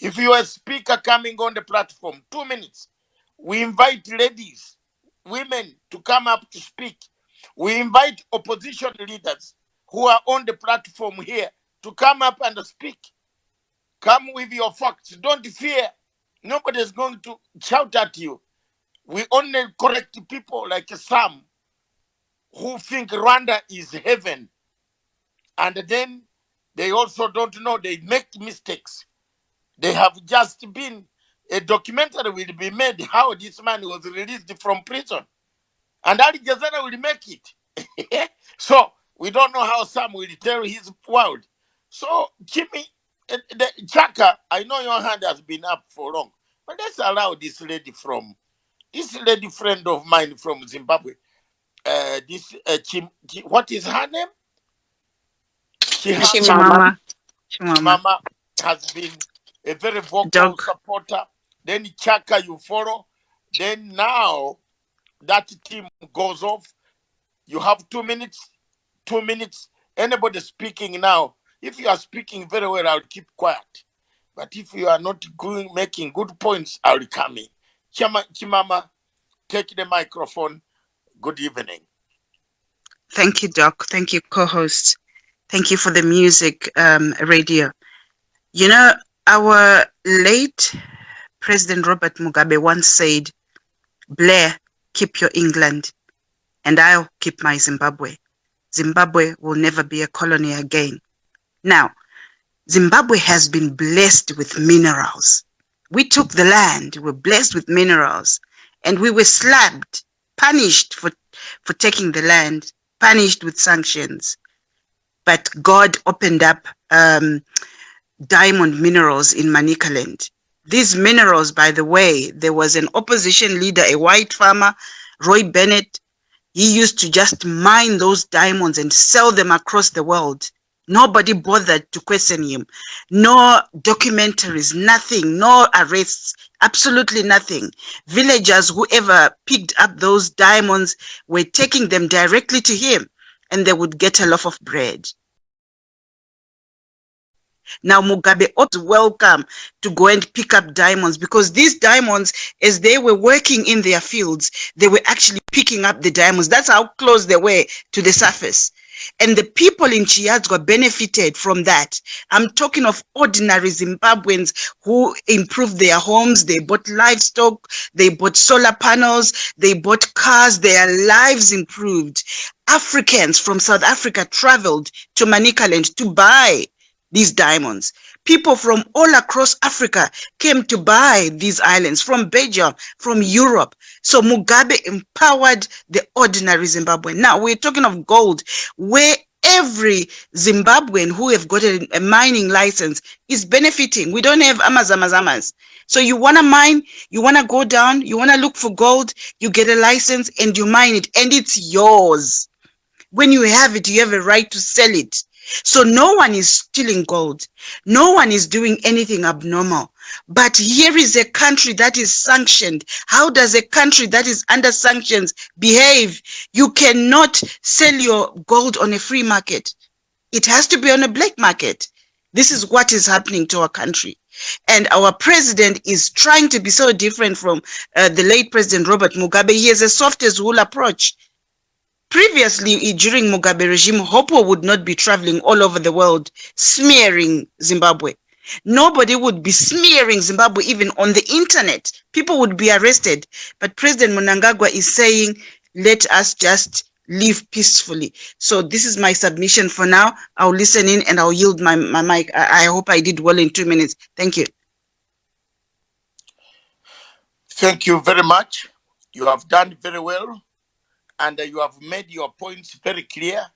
If you are a speaker coming on the platform, 2 minutes. We invite ladies, women to come up to speak. We invite opposition leaders who are on the platform here to come up and speak. Come with your facts. Don't fear. Nobody is going to shout at you. We only correct people like some who think Rwanda is heaven. And then they also don't know they make mistakes. They have just been, a documentary will be made how this man was released from prison. And Ali Jazeera will make it. So we don't know how Sam will tell his world. So Jimmy, the Chaka, I know your hand has been up for long, but let's allow this lady friend of mine from Zimbabwe. What is her name? Chimama. Chimama has been a very vocal supporter. Then Chaka, you follow. Then now that team goes off. You have 2 minutes. 2 minutes. Anybody speaking now, if you are speaking very well, I'll keep quiet. But if you are not making good points, I'll come in. Chimama, take the microphone. Good evening. Thank you, Doc. Thank you, co-host. Thank you for the music, radio. You know, our late President Robert Mugabe once said, Blair, keep your England, and I'll keep my Zimbabwe. Zimbabwe will never be a colony again. Now, Zimbabwe has been blessed with minerals. We took the land, we were blessed with minerals, and we were slapped, punished for taking the land, punished with sanctions. But God opened up diamond minerals in Manicaland. These minerals, by the way, there was an opposition leader, a white farmer, Roy Bennett. He used to just mine those diamonds and sell them across the world. Nobody bothered to question him. No documentaries, nothing, no arrests, absolutely nothing. Villagers, whoever picked up those diamonds, were taking them directly to him, and they would get a loaf of bread. Now Mugabe ought to welcome to go and pick up diamonds, because these diamonds, as they were working in their fields, they were actually picking up the diamonds. That's how close they were to the surface. And the people in Chiadzwa benefited from that. I'm talking of ordinary Zimbabweans who improved their homes. They bought livestock, they bought solar panels, they bought cars, their lives improved. Africans from South Africa traveled to Manicaland to buy these diamonds. People from all across Africa came to buy these islands, from Belgium, from Europe. So Mugabe empowered the ordinary Zimbabwean. Now we're talking of gold, where every Zimbabwean who have got a mining license is benefiting. We don't have amazamazamas. So you want to mine, you want to go down, you want to look for gold, you get a license and you mine it, and it's yours. When you have it, you have a right to sell it. So no one is stealing gold. No one is doing anything abnormal. But here is a country that is sanctioned. How does a country that is under sanctions behave? You cannot sell your gold on a free market. It has to be on a black market. This is what is happening to our country. And our president is trying to be so different from the late President Robert Mugabe. He has a soft as wool approach. Previously, during Mugabe regime, Hopo would not be traveling all over the world smearing Zimbabwe. Nobody would be smearing Zimbabwe even on the internet. People would be arrested. But President Mnangagwa is saying, let us just live peacefully. So this is my submission for now. I'll listen in and I'll yield my mic. I hope I did well in 2 minutes. Thank you. Thank you very much. You have done very well. And you have made your points very clear.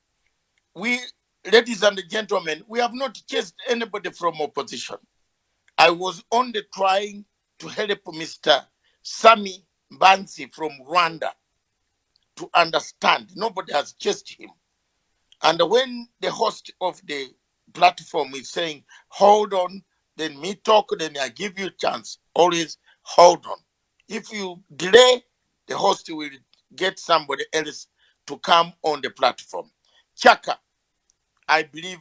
We, ladies and gentlemen, we have not chased anybody from opposition. I was only trying to help Mr. Sami Bansi from Rwanda to understand. Nobody has chased him. And when the host of the platform is saying, hold on, then me talk, then I give you a chance. Always hold on. If you delay, the host will get somebody else to come on the platform. Chaka, I believe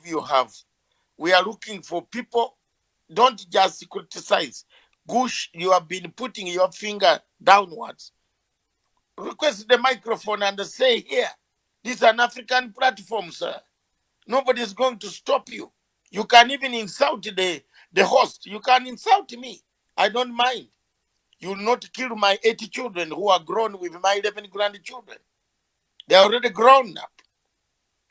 we are looking for people Don't just criticize. Gush, you have been putting your finger downwards. Request the microphone and say, here, this is an African platform, sir. Nobody is going to stop you. You can even insult the host. You can insult me. I don't mind. You will not kill my 80 children who are grown with my 11 grandchildren. They are already grown up.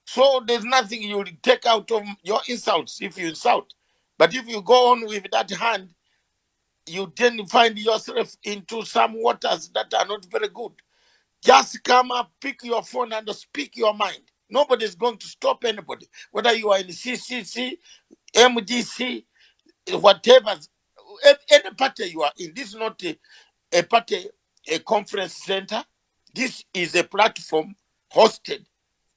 So there's nothing you will take out of your insults if you insult. But if you go on with that hand, you then find yourself into some waters that are not very good. Just come up, pick your phone, and speak your mind. Nobody is going to stop anybody, whether you are in CCC, MDC, whatever, any party you are in. This is not a party, a conference center. This is a platform hosted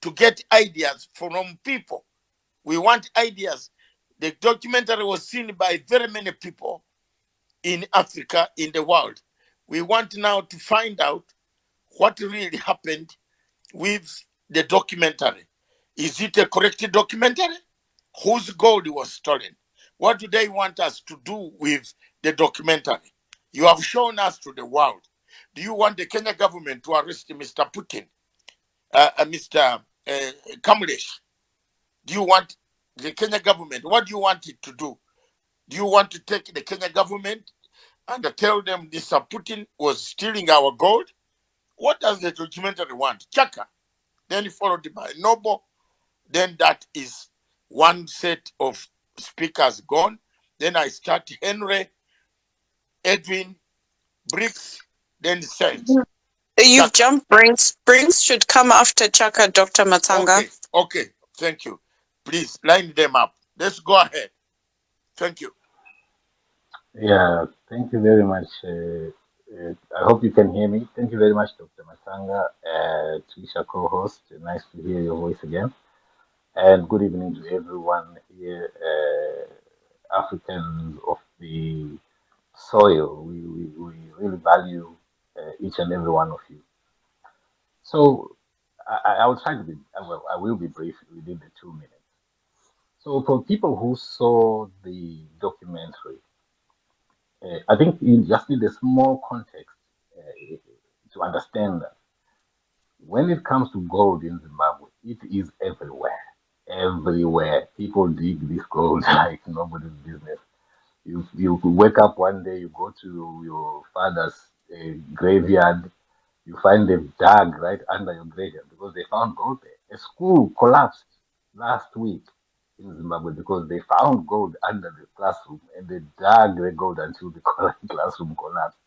to get ideas from people. We want ideas. The documentary was seen by very many people in Africa, in the world. We want now to find out what really happened with the documentary. Is it a correct documentary? Whose gold was stolen? What do they want us to do with the documentary? You have shown us to the world. Do you want the Kenya government to arrest Mr. Putin, Mr. Kamlesh? Do you want the Kenya government? What do you want it to do? Do you want to take the Kenya government and tell them Mr. Putin was stealing our gold? What does the documentary want? Chaka. Then followed by Noble. Then that is one set of speakers gone. Then I start Henry, Edwin, Briggs, then Saints. You've Chaka. jumped Brings. Brings should come after Chaka, Dr. Matsanga. Okay. Thank you. Please line them up. Let's go ahead. Thank you. Yeah, thank you very much. I hope you can hear me. Thank you very much, Dr. Matsanga, Trisha co-host. Nice to hear your voice again. And good evening to everyone here, Africans of the soil. We really value each and every one of you. So I will try to be, well, I will be brief within the 2 minutes. So for people who saw the documentary, I think you just need a small context to understand that when it comes to gold in Zimbabwe, it is everywhere. Everywhere. People dig this gold like nobody's business. You could wake up one day, you go to your father's graveyard, you find them dug right under your graveyard because they found gold there. A school collapsed last week in Zimbabwe because they found gold under the classroom and they dug the gold until the classroom collapsed.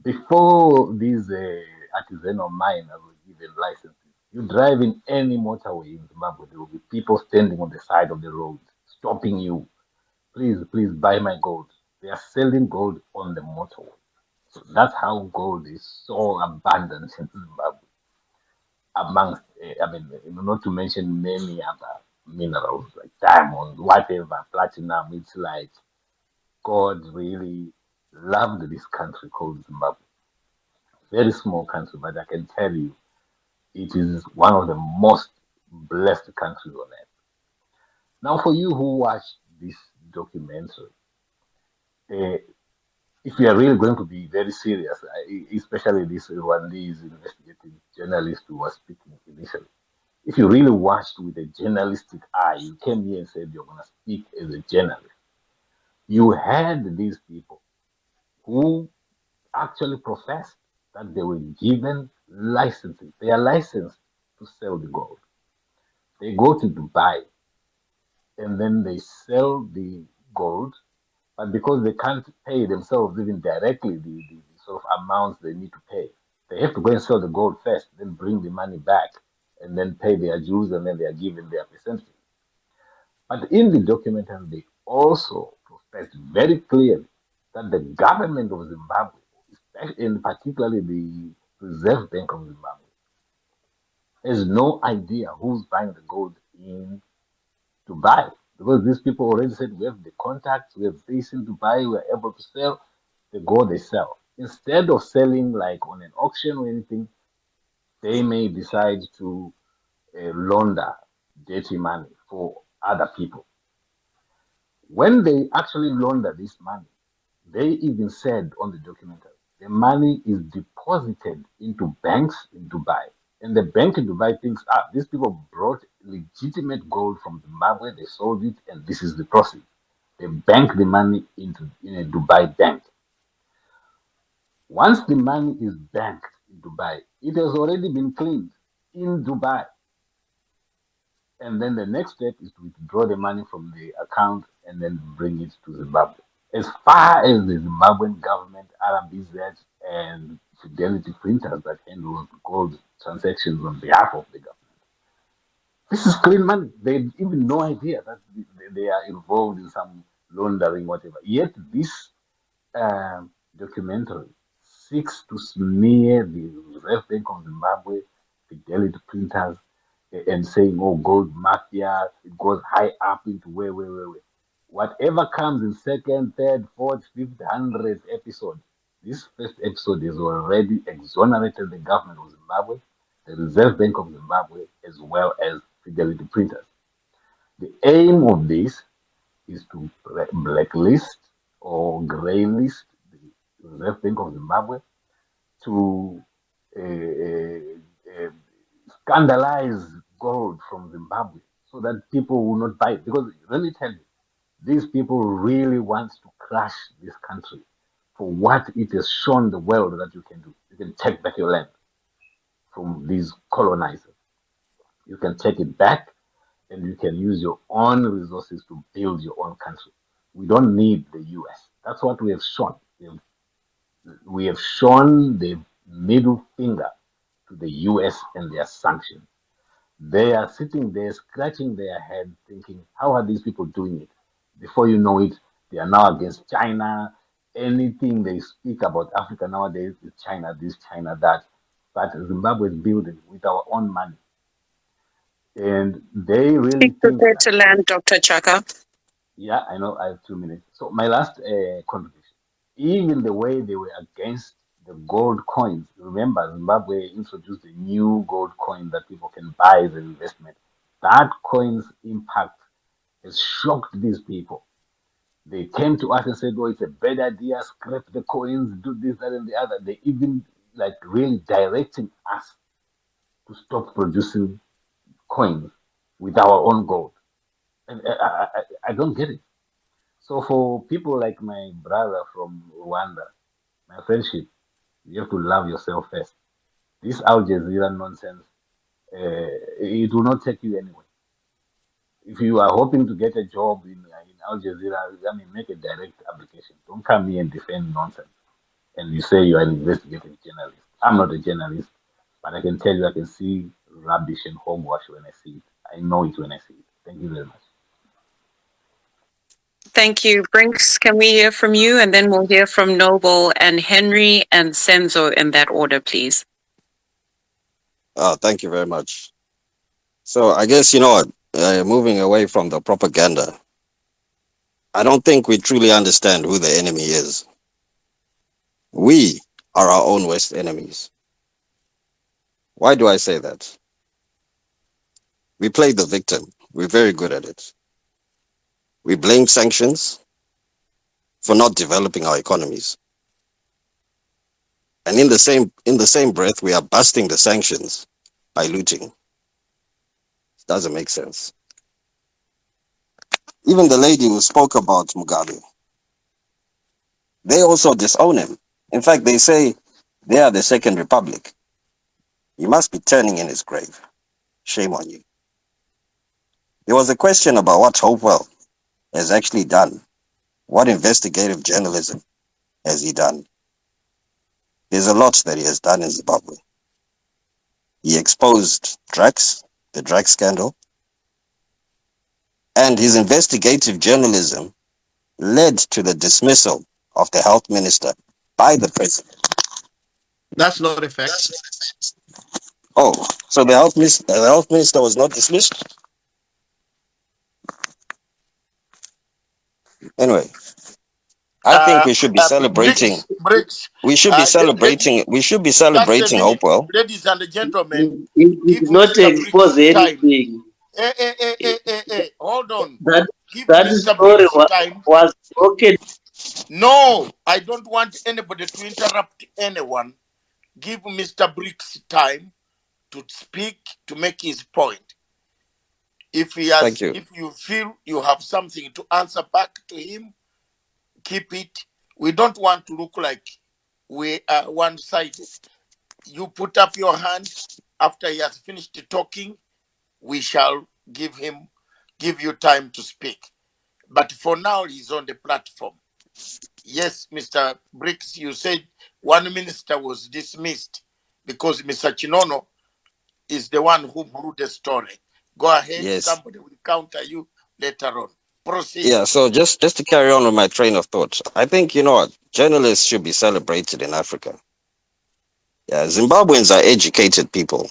Before these artisanal miners were given licenses, you drive in any motorway in Zimbabwe, there will be people standing on the side of the road, stopping you. Please buy my gold. They are selling gold on the motorway. So that's how gold is so abundant in Zimbabwe, amongst, not to mention many other minerals like diamonds, whatever, platinum. It's like God really loved this country called Zimbabwe. Very small country, but I can tell you it is one of the most blessed countries on earth. Now, for you who watched this documentary, uh, if you are really going to be very serious, especially this Rwandese investigative journalist who was speaking initially, if you really watched with a journalistic eye, you came here and said you're going to speak as a journalist, you had these people who actually professed that they were given licenses. They are licensed to sell the gold. They go to Dubai and then they sell the gold, but because they can't pay themselves even directly the sort of amounts they need to pay, they have to go and sell the gold first, then bring the money back, and then pay their dues, and then they are given their percentage. But in the documentary, they also professed very clearly that the government of Zimbabwe, and particularly the Reserve Bank of Zimbabwe, has no idea who's buying the gold in Dubai. Because these people already said we have the contacts, we have this in Dubai, we're able to sell the gold they sell. Instead of selling like on an auction or anything, they may decide to launder dirty money for other people. When they actually launder this money, they even said on the documentary, the money is deposited into banks in Dubai. And the bank in Dubai thinks, these people brought legitimate gold from Zimbabwe, they sold it, and this is the profit. They bank the money in a Dubai bank. Once the money is banked in Dubai, it has already been cleaned in Dubai. And then the next step is to withdraw the money from the account and then bring it to Zimbabwe. As far as the Zimbabwean government, RBZ, and Fidelity printers that handle gold transactions on behalf of the government, this is clean money. They have even no idea that they are involved in some laundering, whatever. Yet this documentary seeks to smear the Reserve Bank of Zimbabwe, Fidelity printers, and saying, oh, gold mafia, it goes high up into where. Whatever comes in second, third, fourth, fifth, 100th episode, this first episode has already exonerated the government of Zimbabwe, the Reserve Bank of Zimbabwe, as well as Fidelity printers. The aim of this is to blacklist or grey list the Reserve Bank of Zimbabwe, to scandalize gold from Zimbabwe so that people will not buy it. Because let me tell you, these people really want to crush this country for what it has shown the world that you can do. You can take back your land from these colonizers. You can take it back and you can use your own resources to build your own country. We don't need the US. That's what we have shown. We have shown the middle finger to the US and their sanctions. They are sitting there scratching their head thinking, how are these people doing it? Before you know it, they are now against China. Anything they speak about Africa nowadays is China this, China that. But Zimbabwe is building with our own money. And they really Please think prepare that. to land, Dr. Chaka. Yeah, I know I have 2 minutes. So my last contribution, even the way they were against the gold coins. Remember, Zimbabwe introduced a new gold coin that people can buy as an investment. That coin's impact has shocked these people. They came to us and said, "Oh, it's a bad idea. Scrap the coins, do this, that, and the other." They even like really directing us to stop producing coins with our own gold. And I don't get it. So for people like my brother from Rwanda, my friendship, you have to love yourself first. This Al Jazeera nonsense, it will not take you anywhere. If you are hoping to get a job in Al Jazeera, I mean, make a direct application. Don't come here and defend nonsense. And you say you are an investigative journalist. I'm not a journalist, but I can tell you I can see rubbish and hogwash when I see it. I know it when I see it. Thank you very much. Thank you. Brinks, can we hear from you? And then we'll hear from Noble and Henry and Senzo in that order, please. Thank you very much. So I guess, you know what, moving away from the propaganda, I don't think we truly understand who the enemy is. We are our own worst enemies. Why do I say that? We play the victim. We're very good at it. We blame sanctions for not developing our economies. And in the same breath, we are busting the sanctions by looting. It doesn't make sense. Even the lady who spoke about Mugabe, they also disown him. In fact, they say they are the second republic. He must be turning in his grave. Shame on you. There was a question about what Hopewell has actually done. What investigative journalism has he done? There's a lot that he has done in Zimbabwe. He exposed drugs, the drug scandal, and his investigative journalism led to the dismissal of the health minister by the president. That's not a fact. Oh, so the health minister was not dismissed? Anyway, I think we should be celebrating. Bricks. We should be celebrating. We should be Just a celebrating minute, Hopewell. ladies and gentlemen. He did Give not Mr. Bricks expose time. anything. Hold on. That Give That Mr. story Briggs time. was broken. No, I don't want anybody to interrupt anyone. Give Mr. Briggs time to speak, to make his point. If Thank you. if you feel you have something to answer back to him, keep it. We don't want to look like we are one-sided. You put up your hand after he has finished talking. We shall give you time to speak. But for now, he's on the platform. Yes, Mr. Briggs, you said one minister was dismissed because Mr. Chinono is the one who blew the story. Go ahead, Yes. somebody will counter you later on. Proceed. Yeah. So just to carry on with my train of thought, I think you know what journalists should be celebrated in Africa. Yeah, Zimbabweans are educated people,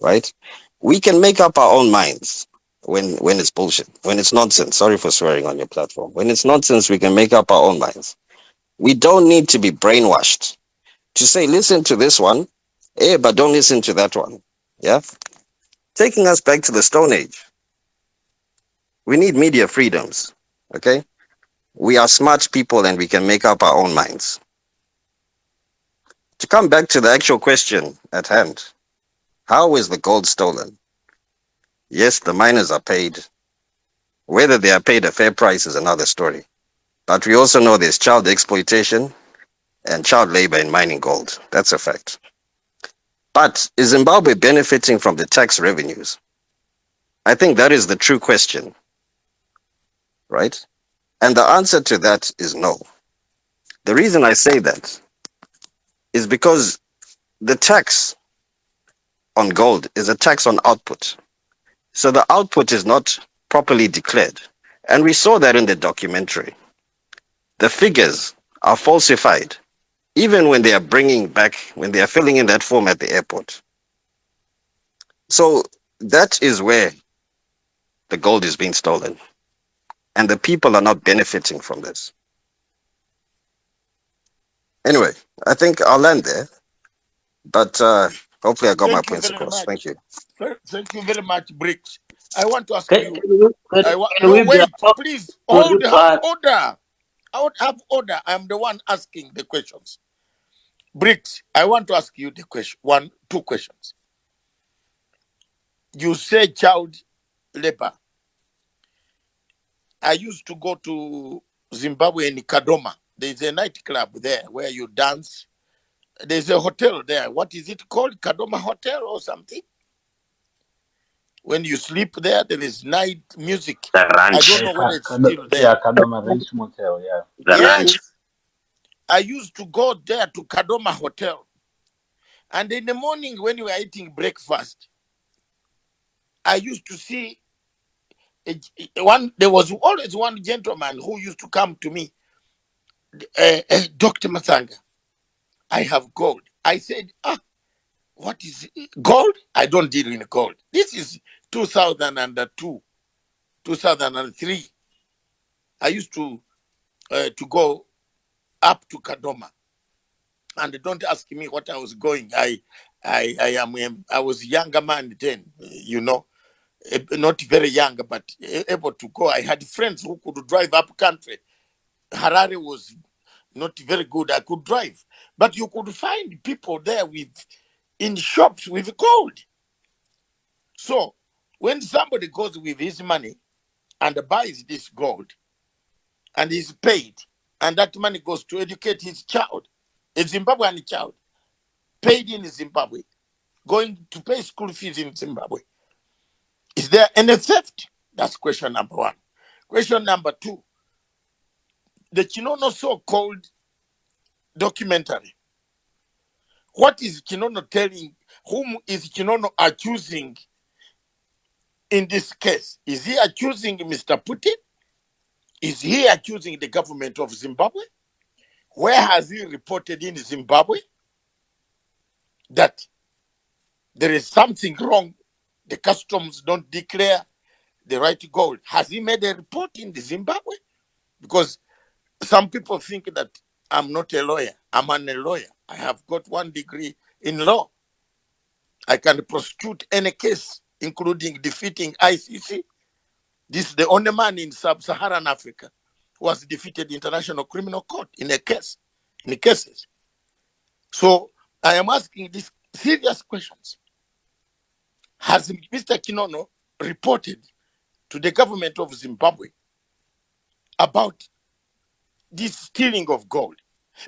right? We can make up our own minds when it's bullshit, when it's nonsense. Sorry for swearing on your platform. When it's nonsense, we can make up our own minds. We don't need to be brainwashed to say, listen to this one, but don't listen to that one. Yeah, taking us back to the Stone Age. We need media freedoms. Okay, we are smart people and we can make up our own minds. To come back to the actual question at hand, how is the gold stolen? Yes, the miners are paid. Whether they are paid a fair price is another story. But we also know there's child exploitation and child labor in mining gold. That's a fact. But is Zimbabwe benefiting from the tax revenues? I think that is the true question, right? And the answer to that is no. The reason I say that is because the tax on gold is a tax on output. So the output is not properly declared. And we saw that in the documentary. The figures are falsified, even when they are when they are filling in that form at the airport. So that is where the gold is being stolen. And the people are not benefiting from this. Anyway, I think I'll land there. But hopefully I got my Thank you points very across. Thank much. you. Thank you very much, Briggs. I want to ask Can, you. can No, we be wait, allowed please to hold, have rebut? order. I would have order. I'm the one asking the questions. Briggs, I want to ask you the question. Two questions. You say child labor. I used to go to Zimbabwe in Kadoma. There's a nightclub there where you dance. There's a hotel there. What is it called? Kadoma Hotel or something? When you sleep there, there is night music. The I don't ranch. know whether it's still there. Yeah, Kadoma Ranch Motel, yeah. The ranch. Yes. I used to go there to Kadoma Hotel. And in the morning when we were eating breakfast, I used to see there was always one gentleman who used to come to me, Dr. Matsanga, I have gold. I said, what is gold? I don't deal in gold. This is 2002, 2003. I used to go up to Kadoma, and don't ask me what I was going. I was a younger man then, not very young, but able to go. I had friends who could drive up country. Harare was not very good. I could drive, but you could find people there in shops with gold. So when somebody goes with his money and buys this gold and is paid, and that money goes to educate his child, a Zimbabwean child, paid in Zimbabwe, going to pay school fees in Zimbabwe, is there any theft? That's question number one. Question number two, the Chinono so-called documentary. What is Chinono telling? Whom is Chinono accusing in this case? Is he accusing Mr. Putin? Is he accusing the government of Zimbabwe? Where has he reported in Zimbabwe that there is something wrong? The customs don't declare the right to gold. Has he made a report in Zimbabwe? Because some people think that I'm not a lawyer. I'm a lawyer. I have got 1 degree in law. I can prosecute any case, including defeating ICC. This is the only man in sub-Saharan Africa who has defeated the International Criminal Court in cases. So I am asking these serious questions. Has Mr. Kinono reported to the government of Zimbabwe about this stealing of gold?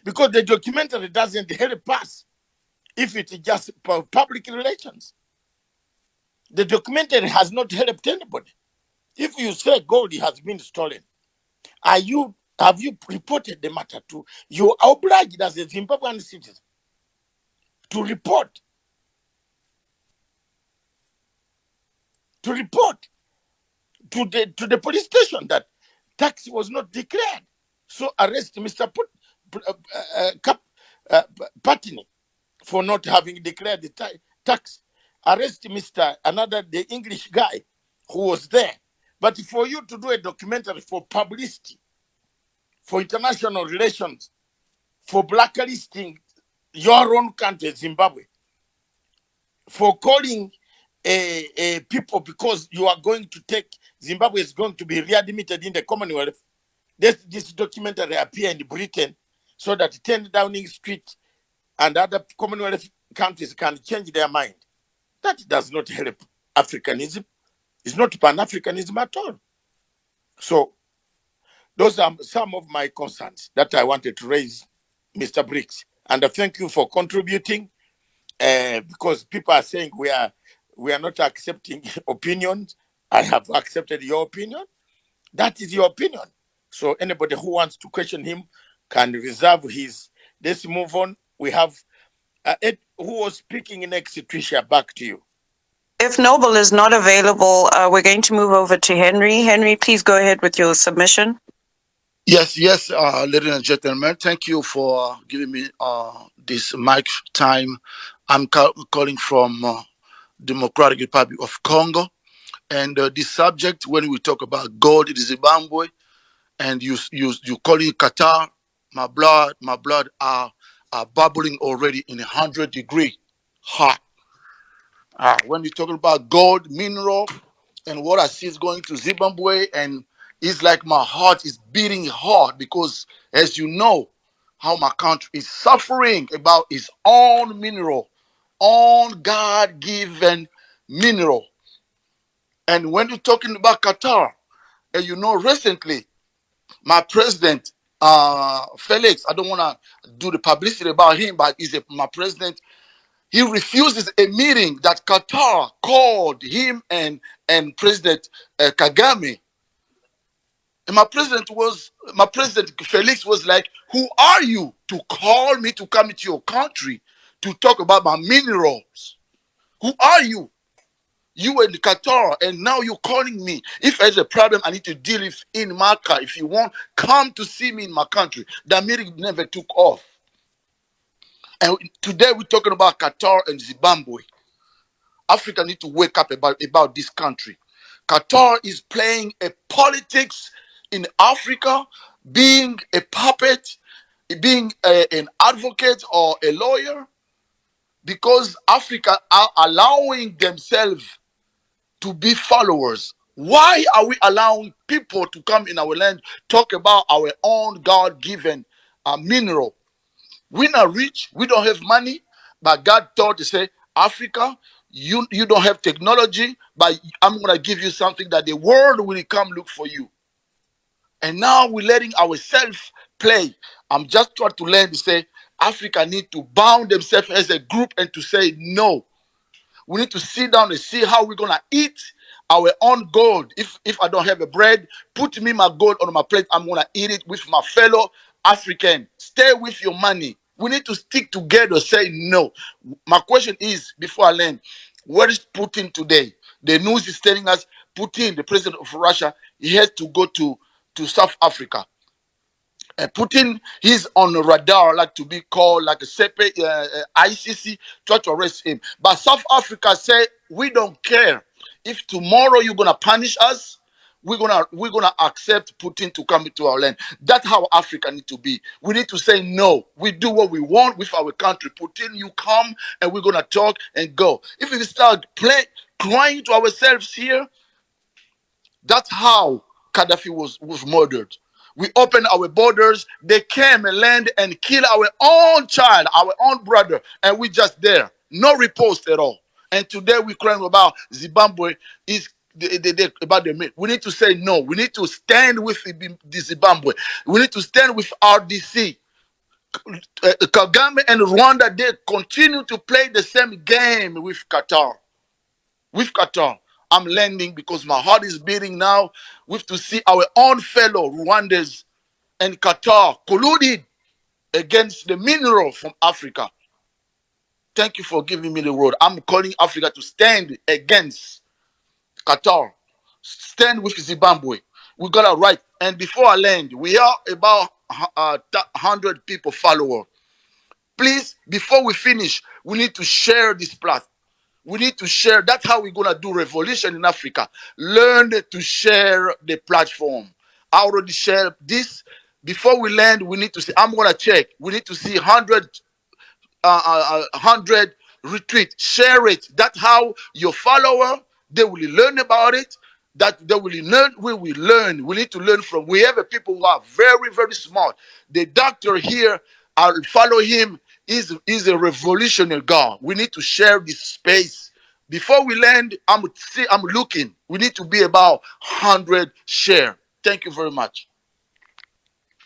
Because the documentary doesn't help us if it is just public relations. The documentary has not helped anybody. If you say gold has been stolen, have you reported the matter to? You are obliged as a Zimbabwean citizen to report to the police station that tax was not declared. So arrest Mr. Patini for not having declared the tax. Arrest the English guy who was there. But for you to do a documentary for publicity, for international relations, for blacklisting your own country, Zimbabwe, for calling people because you are going to take, Zimbabwe is going to be readmitted in the Commonwealth. This documentary appear in Britain so that 10 Downing Street and other Commonwealth countries can change their mind. That does not help Africanism. It's not Pan-Africanism at all. So those are some of my concerns that I wanted to raise, Mr. Briggs. And I thank you for contributing because people are saying we are not accepting opinions. I have accepted your opinion. That is your opinion. So anybody who wants to question him can reserve his. Let's move on. We have Ed, who was speaking next, Tricia, back to you. If Noble is not available, we're going to move over to Henry. Henry, please go ahead with your submission. Yes, ladies and gentlemen, thank you for giving me this mic time. I'm calling from Democratic Republic of Congo, and the subject when we talk about gold in Zimbabwe, and you call it Qatar, my blood are bubbling already in 100-degree hot. When you're talking about gold, mineral, and what I see is going to Zimbabwe, and it's like my heart is beating hard because, as you know, how my country is suffering about its own mineral, own God-given mineral. And when you're talking about Qatar, and you know, recently, my president, Felix, I don't want to do the publicity about him, but my president. He refuses a meeting that Qatar called him and President Kagame. And my president Felix was like, "Who are you to call me to come into your country to talk about my minerals? Who are you? You in Qatar, and now you're calling me. If there's a problem I need to deal with in my country, if you want, come to see me in my country." That meeting never took off. And today we're talking about Qatar and Zimbabwe. Africa need to wake up about this country. Qatar is playing a politics in Africa, being a puppet, being an advocate or a lawyer, because Africa are allowing themselves to be followers. Why are we allowing people to come in our land, talk about our own God-given mineral? We're not rich, we don't have money, but God thought to say, Africa, you don't have technology, but I'm going to give you something that the world will come look for you. And now we're letting ourselves play. I'm just trying to learn to say, Africa need to bound themselves as a group and to say, no. We need to sit down and see how we're going to eat our own gold. If I don't have a bread, put me my gold on my plate. I'm going to eat it with my fellow African. Stay with your money. We need to stick together, say no. My question is, before I land, where is Putin today? The news is telling us Putin, the president of Russia, he has to go to South Africa. And Putin, he's on the radar, like to be called like a separate ICC, try to arrest him. But South Africa say, we don't care. If tomorrow you're gonna punish us, we're gonna accept Putin to come into our land. That's how Africa need to be. We need to say no. We do what we want with our country. Putin, you come and we're gonna talk and go. If we start crying to ourselves here, That's how Gaddafi was murdered. We opened our borders. They came and land and kill our own child, our own brother, and we just there. No riposte at all. And today we crying about Zimbabwe is about the myth. We need to say no. We need to stand with the Zimbabwe. We need to stand with RDC. Kagame and Rwanda, they continue to play the same game with Qatar. With Qatar. I'm landing because my heart is beating now. We have to see our own fellow Rwandans and Qatar colluded against the mineral from Africa. Thank you for giving me the word. I'm calling Africa to stand against Qatar. Stand with Zimbabwe. We got a right. And before I land, we are about 100 people follower. Please, before we finish, we need to share this platform. We need to share. That's how we're going to do revolution in Africa. Learn to share the platform. I already shared this. Before we land, we need to see. I'm going to check. We need to see 100 retweet. Share it. That's how your follower, they will learn about it. That they will learn. We will learn. We need to learn from. We have a people who are very, very smart. The doctor here, I'll follow him. Is a revolutionary God. We need to share this space. Before we land, I'm looking. We need to be about 100 share. Thank you very much.